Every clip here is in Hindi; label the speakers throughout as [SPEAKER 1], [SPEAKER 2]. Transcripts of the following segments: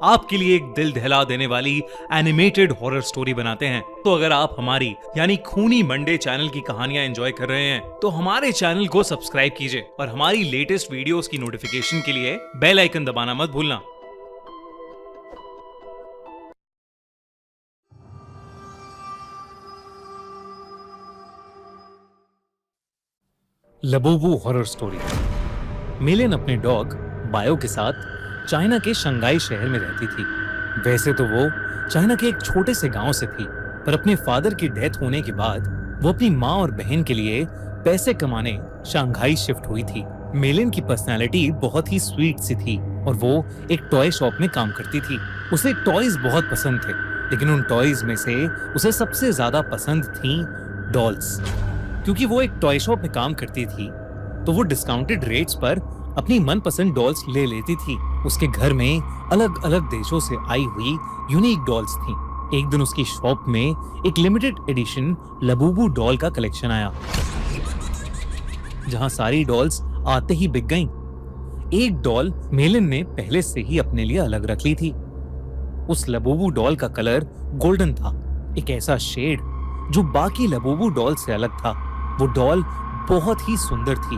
[SPEAKER 1] आपके लिए एक दिल दहला देने वाली एनिमेटेड हॉरर स्टोरी बनाते हैं। तो अगर आप हमारी यानी खूनी मंडे चैनल की कहानियां एंजॉय कर रहे हैं तो हमारे चैनल को सब्सक्राइब कीजिए और हमारी लेटेस्ट वीडियोस की नोटिफिकेशन के लिए बेल आइकन दबाना मत भूलना। Labubu horror story. मिलेन अपने डॉग बायो के साथ चाइना के शंघाई शहर में रहती थी। वैसे तो वो चाइना के एक छोटे से गांव से थी, पर अपने फादर की डेथ होने के बाद वो अपनी माँ और बहन के लिए पैसे कमाने शंघाई शिफ्ट हुई थी। मिलेन की पर्सनालिटी बहुत ही स्वीट सी थी और वो एक टॉय शॉप में काम करती थी। उसे टॉयज बहुत पसंद थे, लेकिन उन टॉयज में से उसे सबसे ज्यादा पसंद थी डॉल्स। क्योंकि वो एक टॉय शॉप में काम करती थी तो वो डिस्काउंटेड रेट्स पर अपनी मनपसंद डॉल्स ले लेती थी। उसके घर में अलग अलग देशों से आई हुई यूनिक डॉल्स थी। एक दिन उसकी शॉप में एक लिमिटेड एडिशन लबूबू डॉल का कलेक्शन आया, जहां सारी डॉल्स आते ही बिक गईं। एक डॉल मेलिन ने पहले से ही अपने लिए अलग रख ली थी। उस लबूबू डॉल का कलर गोल्डन था, एक ऐसा शेड जो बाकी लबूबू डॉल से अलग था। वो डॉल बहुत ही सुंदर थी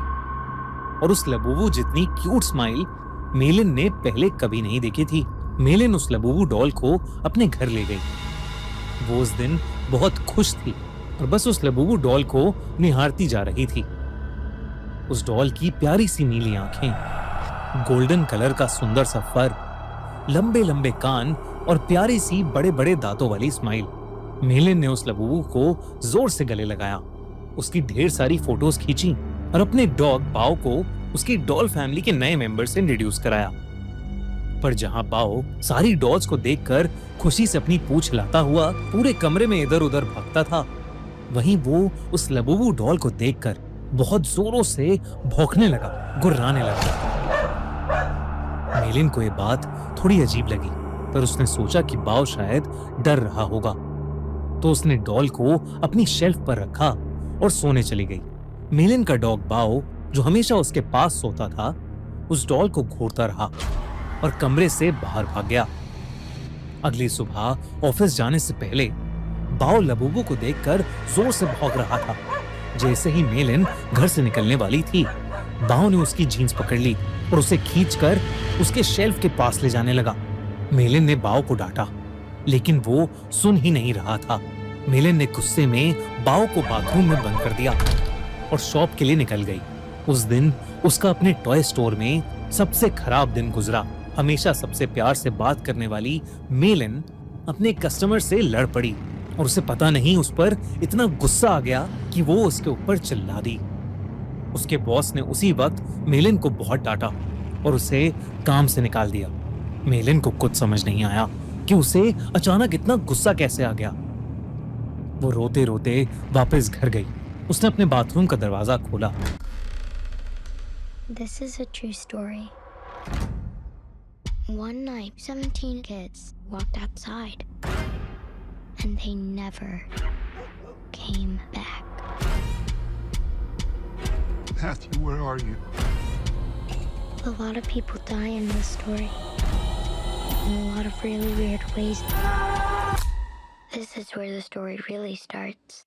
[SPEAKER 1] और उस लबूबू जितनी क्यूट स्माइल मेलिन ने पहले कभी नहीं देखी थी। मेलिन उस लबूबू डॉल को अपने घर ले गई। वो उस दिन बहुत खुश थी और बस उस लबूबू डॉल को निहारती जा रही थी। उस डॉल की प्यारी सी नीली आंखें, गोल्डन कलर का सुंदर सा फर, लंबे लंबे कान और प्यारी सी बड़े बड़े दांतों वाली स्माइल। मेलिन ने उस लबूबू को जोर से गले लगाया, उसकी ढेर सारी फोटोज खींची और अपने डॉग बाओ को उसकी डॉल फैमिली के नए मेंबर से इंट्रोड्यूस कराया। पर जहां बाओ सारी डॉल्स को देखकर खुशी से अपनी पूंछ हिलाता हुआ पूरे कमरे में इधर उधर भागता था, वहीं वो उस लबूबू डॉल को देखकर बहुत जोरों से भौंकने लगा, गुर्राने लगा। मेलिन को ये बात थोड़ी अजीब लगी, पर उसने सोचा कि बाओ शायद डर रहा होगा, तो उसने डॉल को अपनी शेल्फ पर रखा और सोने चली गई। मेलिन का डॉग बाओ, जो हमेशा उसके पास सोता था, उस डॉल को घूरता रहा और कमरे से बाहर भाग गया। अगली सुबह ऑफिस जाने से पहले बाओ लबूबू को देखकर जोर से भौंक रहा था। जैसे ही मेलिन घर से निकलने वाली थी, बाओ ने उसकी जीन्स पकड़ ली और उसे खींचकर उसके शेल्फ के पास ले जाने लगा। मेलिन ने बाओ को डांटा, लेकिन वो सुन ही नहीं रहा था। मेलिन ने गुस्से में बाओ को बाथरूम में बंद कर दिया और शॉप के लिए निकल गई। उस दिन उसका अपने टॉय स्टोर में सबसे खराब दिन गुजरा। हमेशा सबसे प्यार से बात करने वाली मेलिन अपने कस्टमर से लड़ पड़ी और उसे पता नहीं उस पर इतना गुस्सा आ गया कि वो उसके ऊपर चिल्ला दी। उसके बॉस ने उसी वक्त मेलिन को बहुत डांटा और उसे काम से निकाल दिया। मेलिन को कुछ समझ नहीं आया कि उसे अचानक इतना गुस्सा कैसे आ गया। वो रोते रोते वापस घर गई। उसने अपने बाथरूम का दरवाजा खोला।
[SPEAKER 2] This is a true story. One night, 17 kids walked outside and they never came back.
[SPEAKER 3] Matthew, where are you?
[SPEAKER 2] A lot of people die in this story in a lot of really weird ways. This is where the story really starts.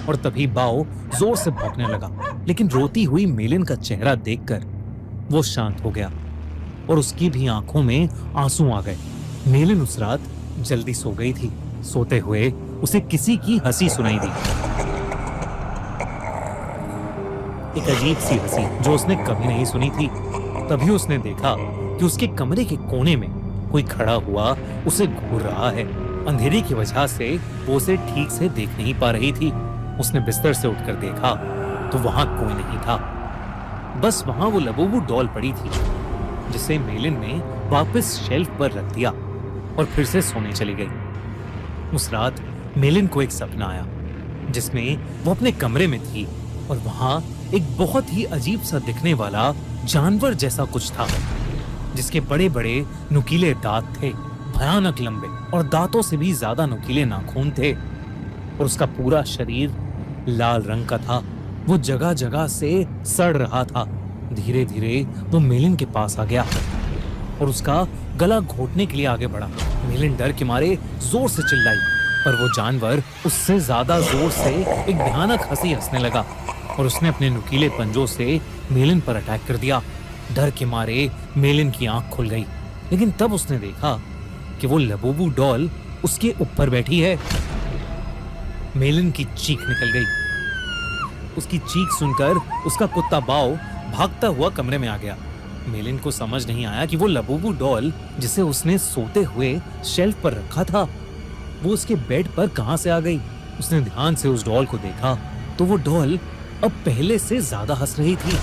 [SPEAKER 1] और तभी बाओ जोर से भौंकने लगा, लेकिन रोती हुई मेलिन का चेहरा देखकर वो शांत हो गया और उसकी भी आंखों में आंसू आ गए। मेलिन उस रात जल्दी सो गई थी। सोते हुए उसे किसी की हंसी सुनाई दी, एक अजीब सी हंसी जो उसने कभी नहीं सुनी थी। तभी उसने देखा कि उसके कमरे के कोने में कोई खड़ा हुआ उसे घूर रहा है। अंधेरे की वजह से वो उसे ठीक से देख नहीं पा रही थी। उसने बिस्तर से उठकर देखा तो वहां कोई नहीं था, बस वहां वो लबूबू डॉल पड़ी थी, जिसे मेलिन ने वापस शेल्फ पर रख दिया और फिर से सोने चली गई। उस रात मेलिन को एक सपना आया जिसमें वो अपने कमरे में थी और वहां एक बहुत ही अजीब सा दिखने वाला जानवर जैसा कुछ था, जिसके बड़े बड़े नुकीले दांत थे, भयानक लंबे और दांतों से भी ज्यादा नुकीले नाखून थे और उसका पूरा शरीर लाल रंग का था। वो जगह जगह से सड़ रहा था धीरे धीरे वो मेलिन के पास आ गया और उसका गला घोटने के लिए आगे बढ़ा। मेलिन डर के मारे जोर से चिल्लाई, पर वो जानवर उससे ज्यादा जोर से एक भयानक हंसी हंसने लगा और उसने अपने नुकीले पंजों से मेलिन पर अटैक कर दिया। डर के मारे मेलिन की आंख खुल गई, लेकिन तब उसने देखा कि वो लबूबू डॉल उसके ऊपर बैठी है। मेलिन की चीख निकल गई। उसकी चीख सुनकर उसका कुत्ता बाओ भागता हुआ कमरे में आ गया। मेलिन को समझ नहीं आया कि वो लबूबू डॉल जिसे उसने सोते हुए शेल्फ पर रखा था, वो उसके बेड पर कहां से आ गई। उसने ध्यान से उस डॉल को देखा तो वो डॉल अब पहले से ज्यादा हंस रही थी।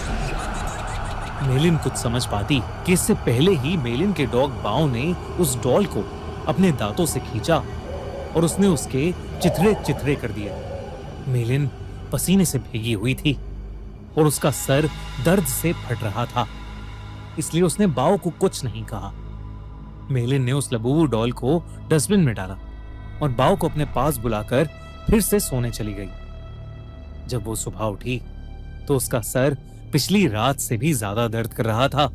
[SPEAKER 1] मेलिन कुछ समझ पाती कि इससे पहले ही मेलिन के डॉग बाओ ने उस डॉल को अपने दांतों से खींचा और उसने उसके चिथड़े चिथड़े कर दिए। मेलिन पसीने से भीगी हुई थी और उसका सर दर्द से फट रहा था, इसलिए उसने बाओ को कुछ नहीं कहा। मेलिन ने उस लबूबू डॉल को डस्टबिन में डाला और बाओ को अपने पास बुलाकर फिर से सोने चली गई। जब वो सुबह उठी तो उसका सर पिछली रात से भी ज्यादा दर्द कर रहा था।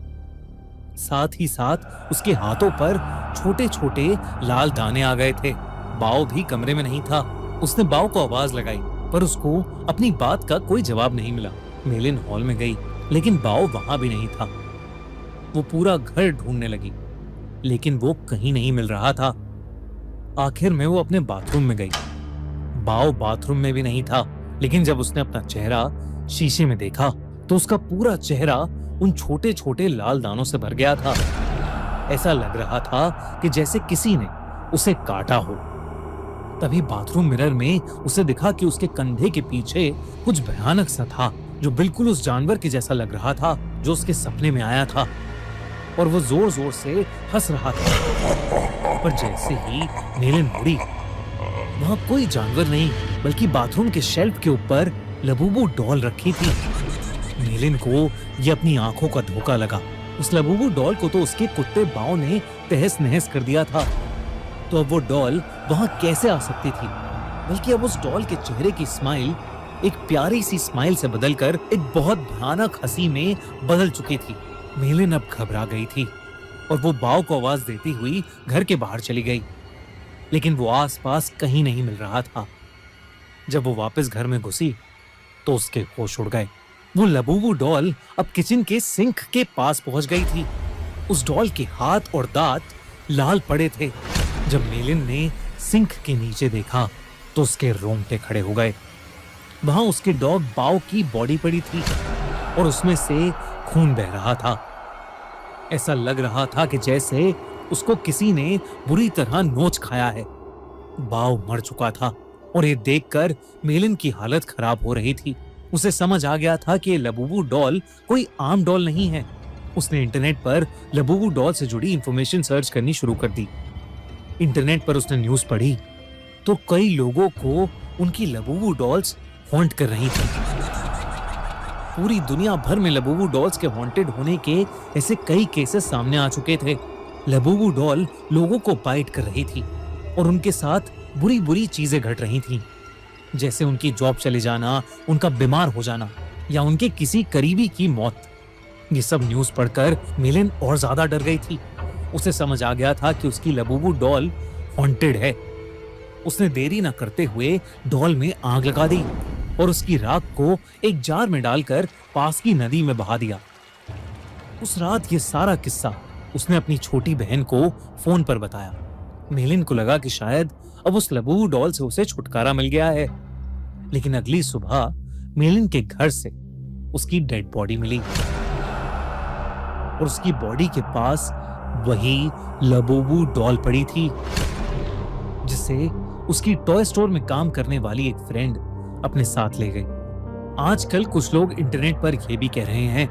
[SPEAKER 1] साथ ही साथ उसके हाथों पर छोटे छोटे लाल दाने आ गए थे। बाओ भी कमरे में नहीं था। उसने बाओ को आवाज लगाई, पर उसको अपनी बात का कोई जवाब नहीं मिला। मेलिन हॉल में गई, लेकिन बाओ वहां भी नहीं था। वो पूरा घर ढूंढने लगी, लेकिन वो कहीं नहीं मिल रहा था। आखिर में वो अपने बाथरूम में गई। बाओ बाथरूम में भी नहीं था, लेकिन जब उसने अपना चेहरा शीशे में देखा तो उसका पूरा चेहरा उन छोटे छोटे लाल दानों से भर गया था। ऐसा लग रहा था कि जैसे किसी ने उसे काटा हो। तभी बाथरूम मिरर में उसे दिखा कि उसके कंधे के पीछे कुछ भयानक सा था, जो बिल्कुल उस जानवर के जैसा लग रहा था जो उसके सपने में आया था, और वो जोर जोर से हंस रहा था। पर जैसे ही मेलिन मुड़ी, वहां कोई जानवर नहीं बल्कि बाथरूम के शेल्फ के ऊपर लबूबू डॉल रखी थी। मेलिन को ये अपनी आंखों का धोखा लगा। उस लबूबू डॉल को तो उसके कुत्ते बाओ ने तहस नहस कर दिया था, तो अब वो डॉल वहां कैसे आ सकती थी। बल्कि अब उस डॉल के चेहरे की स्माइल एक प्यारी सी स्माइल से बदलकर एक बहुत भयानक हंसी में बदल चुकी थी। मेलिन अब घबरा गई थी और वो बाओ को आवाज देती हुई घर के बाहर चली गई, लेकिन वो आसपास कहीं नहीं मिल रहा था। जब वो वापस घर में घुसी तो उसके होश उड़ गए। वो लबूबू डॉल अब किचन के सिंक के पास पहुंच गई थी। उस डॉल के हाथ और दांत लाल पड़े थे। जब मेलिन ने सिंक के नीचे देखा तो उसके रोंगटे खड़े हो गए। वहां उसके डॉग बाओ की बॉडी पड़ी थी और उसमें से खून बह रहा था। ऐसा लग रहा था कि जैसे उसको किसी ने बुरी तरह नोच खाया है। बाओ मर चुका था और ये देखकर मेलिन की हालत खराब हो रही थी। उसे समझ आ गया था कि लबूबू डॉल कोई आम डॉल नहीं है। उसने इंटरनेट पर लबूबू डॉल से जुड़ी इंफॉर्मेशन सर्च करनी शुरू कर दी। इंटरनेट पर उसने न्यूज़ पढ़ी तो कई लोगों को उनकी लबूबू डॉल्स हॉन्ट कर रही थी। पूरी दुनिया भर में लबूबू डॉल्स के हॉन्टेड होने के ऐसे कई केसेस सामने आ चुके थे। लबूबू डॉल लोगों को बाइट कर रही थी और उनके साथ बुरी बुरी चीजें घट रही थीं, जैसे उनकी जॉब चले जाना, उनका बीमार हो जाना या उनके किसी करीबी की मौत। ये सब न्यूज़ पढ़कर मेलिन और ज्यादा डर गई थी। उसे समझ आ गया था कि उसकी लबूबू डॉल हॉन्टेड है। उसने देरी न करते हुए डॉल में आग लगा दी और उसकी राख को एक जार में डालकर पास की नदी में बहा दिया। उस रात ये सारा किस्सा उसने अपनी छोटी बहन को फोन पर बताया। मेलिन को लगा कि शायद अब उस लबूबू डॉल से उसे छुटकारा मिल गया है, लेकिन अगली सुबह मेलिन के घर से उसकी डेड बॉडी मिली और उसकी बॉडी के पास वही लबूबू डॉल पड़ी थी, जिसे उसकी टॉय स्टोर में काम करने वाली एक फ्रेंड अपने साथ ले गई। आजकल कुछ लोग इंटरनेट पर यह भी कह रहे हैं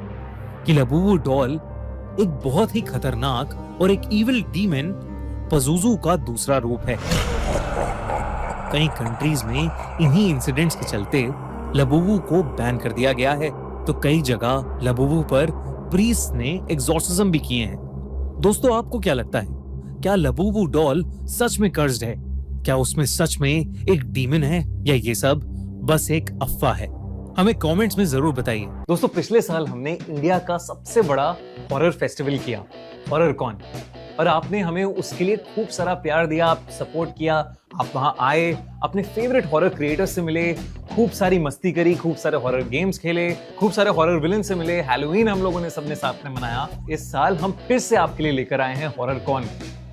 [SPEAKER 1] कि लबूबू डॉल एक बहुत ही खतरनाक और एक इविल डीमन पज़ुज़ू का दूसरा रूप है। कई कंट्रीज में इन्हीं इंसिडेंट्स के चलते लबूबू को बैन कर दिया गया है, तो कई जगह लबूबू पर प्रीस्ट ने एग्जॉर्सिज्म भी किए हैं। दोस्तों, आपको क्या लगता है, क्या लबूबू डॉल सच में कर्स्ड है? क्या उसमें सच में एक डीमन है या ये सब बस एक अफवाह है? हमें कमेंट्स में जरूर बताइए।
[SPEAKER 4] दोस्तों, पिछले साल हमने इंडिया का सबसे बड़ा हॉरर फेस्टिवल किया, हॉरर कॉन, और आपने हमें उसके लिए खूब सारा प्यार दिया, आप सपोर्ट किया, आप वहां आए, अपने फेवरेट हॉरर क्रिएटर्स से मिले, खूब सारी मस्ती करी, खूब सारे हॉरर गेम्स खेले, खूब सारे हॉरर विलन से मिले, हैलोवीन हम लोगों ने सबने साथ में मनाया। इस साल हम फिर से आपके लिए लेकर आए हैं हॉरर कॉन,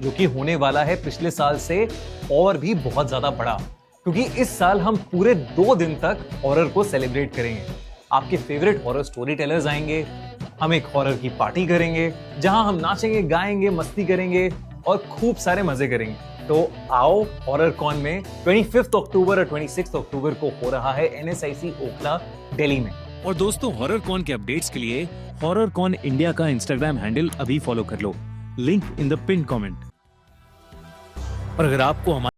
[SPEAKER 4] जो कि होने वाला है पिछले साल से और भी बहुत ज्यादा बड़ा, क्योंकि इस साल हम पूरे 2 दिन तक हॉरर को सेलिब्रेट करेंगे। आपके फेवरेट हॉरर स्टोरी टेलर्स आएंगे, हम एक हॉरर की पार्टी करेंगे जहां हम नाचेंगे, गाएंगे, मस्ती करेंगे और खूब सारे मजे करेंगे। तो आओ हॉरर कॉन में 25 अक्टूबर और 26 अक्टूबर को हो रहा है NSIC ओखला, दिल्ली में।
[SPEAKER 1] और दोस्तों, हॉरर कॉन के अपडेट्स के लिए हॉरर कॉन इंडिया का इंस्टाग्राम हैंडल अभी फॉलो कर लो, link in the pin comment. और अगर आपको हमारे